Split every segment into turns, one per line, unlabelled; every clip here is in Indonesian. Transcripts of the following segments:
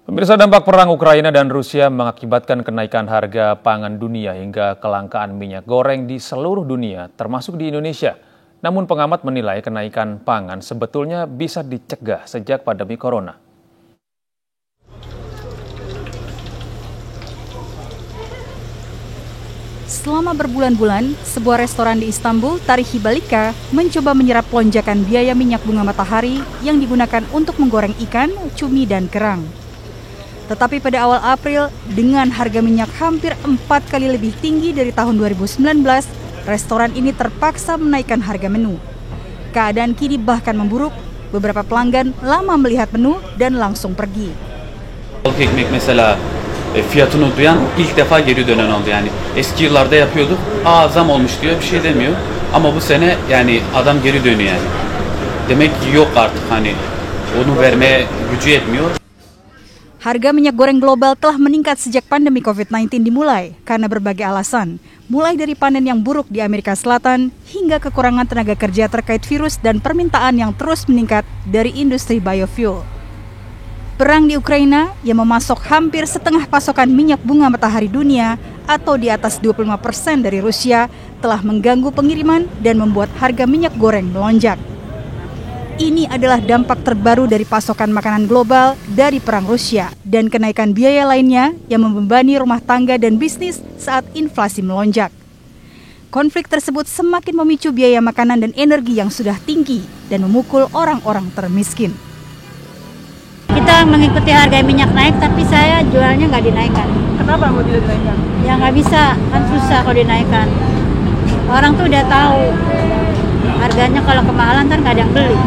Pemirsa, dampak perang Ukraina dan Rusia mengakibatkan kenaikan harga pangan dunia hingga kelangkaan minyak goreng di seluruh dunia, termasuk di Indonesia. Namun pengamat menilai kenaikan pangan sebetulnya bisa dicegah sejak pandemi corona.
Selama berbulan-bulan, sebuah restoran di Istanbul, Tarihi Balika, mencoba menyerap lonjakan biaya minyak bunga matahari yang digunakan untuk menggoreng ikan, cumi, dan kerang. Tetapi pada awal April, dengan harga minyak hampir 4 kali lebih tinggi dari tahun 2019, restoran ini terpaksa menaikkan harga menu. Keadaan kini bahkan memburuk, beberapa pelanggan lama melihat menu dan langsung pergi.
Ekmek mesela fiyatını duyan ilk defa geri dönen oldu. Yani eski yıllarda yapıyorduk. Zam olmuş diyor, bir şey demiyor. Ama bu sene yani adam geri dönüyor yani. Demek ki yok artık, hani onu vermeye gücü yetmiyor.
Harga minyak goreng global telah meningkat sejak pandemi COVID-19 dimulai karena berbagai alasan, mulai dari panen yang buruk di Amerika Selatan hingga kekurangan tenaga kerja terkait virus dan permintaan yang terus meningkat dari industri biofuel. Perang di Ukraina yang memasok hampir setengah pasokan minyak bunga matahari dunia atau di atas 25% dari Rusia telah mengganggu pengiriman dan membuat harga minyak goreng melonjak. Ini adalah dampak terbaru dari pasokan makanan global dari perang Rusia dan kenaikan biaya lainnya yang membebani rumah tangga dan bisnis saat inflasi melonjak. Konflik tersebut semakin memicu biaya makanan dan energi yang sudah tinggi dan memukul orang-orang termiskin.
Kita mengikuti harga minyak naik, tapi saya jualnya nggak dinaikkan.
Kenapa mau tidak dinaikkan?
Ya nggak bisa, kan susah kalau dinaikkan. Orang tuh udah tahu harganya, kalau kemahalan kan nggak ada yang beli.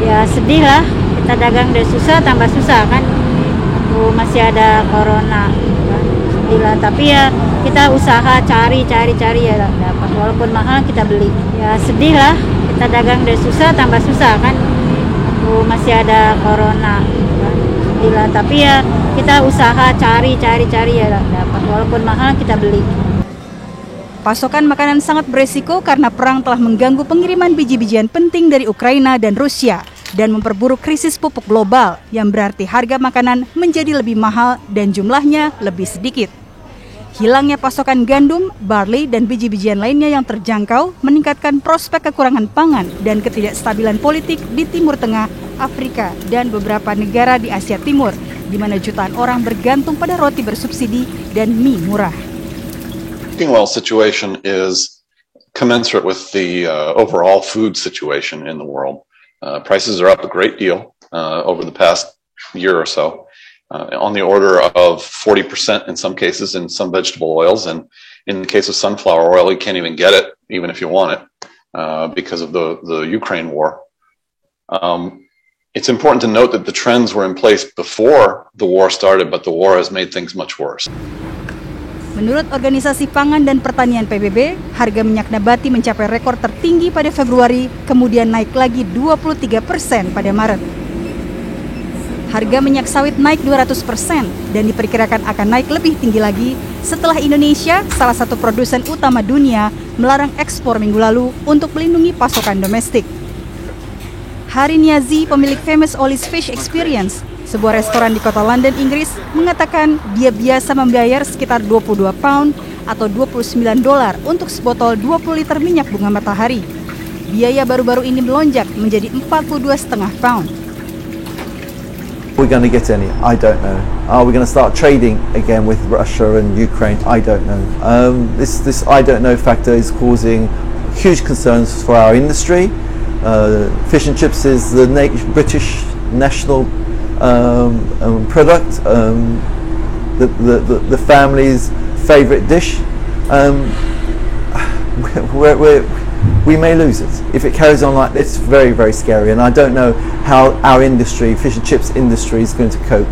Ya sedih lah, kita dagang udah susah, tambah susah kan. Masih ada corona, sedih lah. Tapi ya kita usaha cari ya dapat, walaupun mahal kita beli. Ya sedih lah, kita dagang udah susah, tambah susah kan. Masih ada corona, sedih lah. Tapi ya kita usaha cari ya dapat, walaupun mahal kita beli.
Pasokan makanan sangat beresiko karena perang telah mengganggu pengiriman biji-bijian penting dari Ukraina dan Rusia dan memperburuk krisis pupuk global yang berarti harga makanan menjadi lebih mahal dan jumlahnya lebih sedikit. Hilangnya pasokan gandum, barley, dan biji-bijian lainnya yang terjangkau meningkatkan prospek kekurangan pangan dan ketidakstabilan politik di Timur Tengah, Afrika, dan beberapa negara di Asia Timur, di mana jutaan orang bergantung pada roti bersubsidi dan mie murah.
Cooking oil situation is commensurate with the overall food situation in the world. Prices are up a great deal over the past year or so, on the order of 40% in some cases in some vegetable oils, and in the case of sunflower oil, you can't even get it, even if you want it, because of the Ukraine war. It's important to note that the trends were in place before the war started, but the war has made things much worse.
Menurut Organisasi Pangan dan Pertanian PBB, harga minyak nabati mencapai rekor tertinggi pada Februari, kemudian naik lagi 23% pada Maret. Harga minyak sawit naik 200% dan diperkirakan akan naik lebih tinggi lagi setelah Indonesia, salah satu produsen utama dunia, melarang ekspor minggu lalu untuk melindungi pasokan domestik. Hari Niazi, pemilik Famous Ollie's Fish Experience, sebuah restoran di kota London, Inggris, mengatakan dia biasa membayar sekitar 22 pound atau $29 untuk sebotol 20 liter minyak bunga matahari. Biaya baru-baru ini melonjak menjadi 42,5 pound.
We're going to get any? I don't know. Are we going to start trading again with Russia and Ukraine? I don't know. This I don't know factor is causing huge concerns for our industry. Fish and chips is the British national product, the family's favourite dish. We may lose it if it carries on like this. Very, very scary, and I don't know how our industry, fish and chips industry, is going to cope.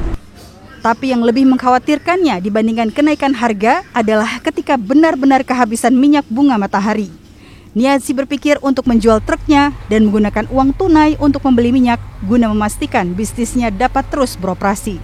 Tapi yang lebih mengkhawatirkannya dibandingkan kenaikan harga adalah ketika benar-benar kehabisan minyak bunga matahari. Niazi berpikir untuk menjual truknya dan menggunakan uang tunai untuk membeli minyak guna memastikan bisnisnya dapat terus beroperasi.